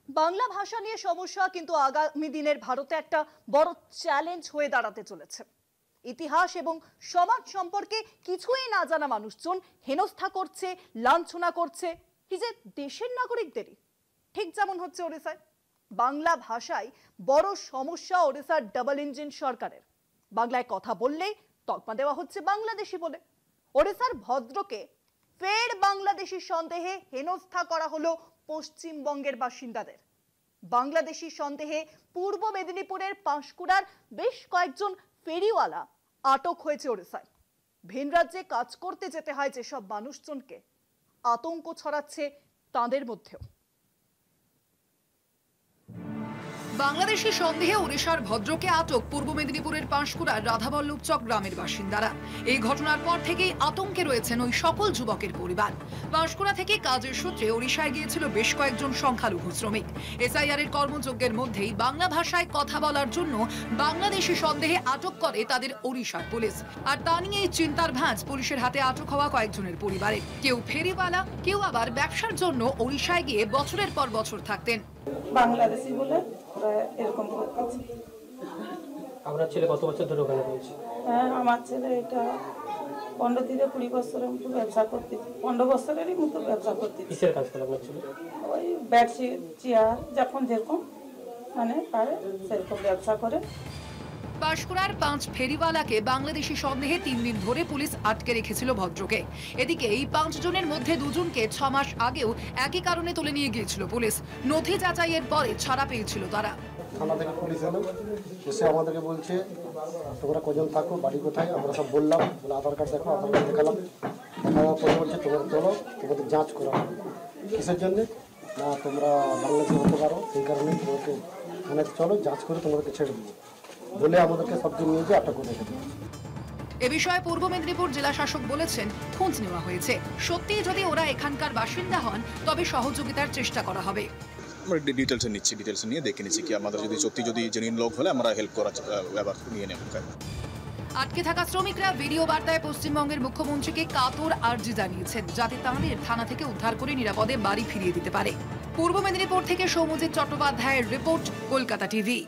বাংলা ভাষা নিয়ে সমস্যা কিন্তু আগামী দিনের ভারতে একটা বড় চ্যালেঞ্জ হয়ে দাঁড়াতে চলেছে। ইতিহাস এবং সমাজ সম্পর্কে কিছুই না জানা মানুষজন হেনস্থা করছে, লাঞ্ছনা করছে নিজের দেশের নাগরিকদেরই। ঠিক যেমন হচ্ছে ওড়িশায়। বাংলা ভাষায় বড় সমস্যা ওড়িশার ডাবল ইঞ্জিন সরকারের। বাংলায় কথা বললেই তকমা দেওয়া হচ্ছে বাংলাদেশি বলে। ওড়িশার ভদ্রকে ফের বাংলাদেশি সন্দেহে হেনস্থা করা হলো পশ্চিমবঙ্গের বাসিন্দাদের। বাংলাদেশি সন্দেহে পূর্ব মেদিনীপুরের পাঁশকুড়ার বেশ কয়েকজন ফেরিওয়ালা আটক হয়েছে ওড়িশায়। ভিন রাজ্যে কাজ করতে যেতে হয় যেসব মানুষজনকে, আতঙ্ক ছড়াচ্ছে তাদের মধ্যেও। বাংলাদেশি সন্দেহে ওড়িশার ভদ্রকে আটক পূর্ব মেদিনীপুরের পাঁশকুড়ার রাধাবল্লভ চক গ্রামের বাসিন্দারা। এই ঘটনার পর থেকেই আতঙ্কে রয়েছেন ওই সকল যুবকের পরিবার। পাঁশকুড়া থেকে কাজের সূত্রে ওড়িশায় গিয়েছিল বেশ কয়েকজন সংখ্যালঘু শ্রমিক। এসআইআর এর কর্মযজ্ঞের মধ্যেই বাংলা ভাষায় কথা বলার জন্য বাংলাদেশি সন্দেহে আটক করে তাদের ওড়িশার পুলিশ। আর তা নিয়েই চিন্তার ভাঁজ পুলিশের হাতে আটক হওয়া কয়েকজনের পরিবারের। কেউ ফেরিওয়ালা, কেউ আবার ব্যবসার জন্য ওড়িশায় গিয়ে বছরের পর বছর থাকতেন। বাংলাদেশি বলে এরকম করতেছে। আপনার ছেলে কত বছর ধরে ওখানে রয়েছে? হ্যাঁ, আমার ছেলে এটা 15 থেকে 20 বছরের মতো ব্যবসা করতেছে। 15 বছরেরই মতো ব্যবসা করতেছে। কিসের কাজ করে আপনার ছেলে? ওই বেডশিট, চেয়ার, যখন যেরকম মানে পারে সেরকম ব্যবসা করে। পাঁশকুড়ার 5 ফেরিওয়ালাকে বাংলাদেশি সন্দেহে 3 দিন ধরে পুলিশ আটকে রেখেছিল ভদ্রকে। এদিকে এই 5 জনের মধ্যে 2 জনকে 6 মাস আগেও একই কারণে তুলে নিয়ে গিয়েছিল পুলিশ। নথি যাচাইয়ের পরে ছাড়া পেয়েছিল তারা। থানা থেকে পুলিশ এলো, এসে আমাদেরকে বলছে তোমরা কজন থাকো, বাড়ি কোথায়। আমরা সব বললাম, বলে আধার কার্ড দেখো, আধার কার্ড দেখালাম। দেখাবার পরে বলছে তোমরা চলো, তোমাদের যাঁচ করা হবে। কিসের জন্যে? না তোমরা বাংলাদেশি হতে পারো, সেই কারণে তোমাকে থানায় চলো, যাঁচ করে তোমাদেরকে ছেড়ে দেবো বলে আমাদেরকে সবদিন নিয়ে গিয়ে আটক করে রেখে দিয়েছে। এ বিষয়ে পূর্ব মেদিনীপুর জেলা শাসক বলেছেন খোঁজ নেওয়া হয়েছে। সত্যি যদি ওরা এখানকার বাসিন্দা হন তবে সহযোগিতার চেষ্টা করা হবে। আমরা ডিটেলস নিয়ে দেখে নিচ্ছি কি আমাদের যদি জেনুইন লোক হলে আমরা হেল্প করার ব্যাপার নিয়ে নেব। আটকে থাকা শ্রমিকরা ভিডিও বার্তায় পশ্চিমবঙ্গের মুখ্যমন্ত্রীকে কাতর আর্জি জানিয়েছেন যাতে তাঁদের থানা থেকে উদ্ধার করে নিরাপদে বাড়ি ফিরিয়ে দিতে পারে। পূর্ব মেদিনীপুর থেকে সৌম্যজিৎ চট্টোপাধ্যায়ের রিপোর্ট, কলকাতা টিভি।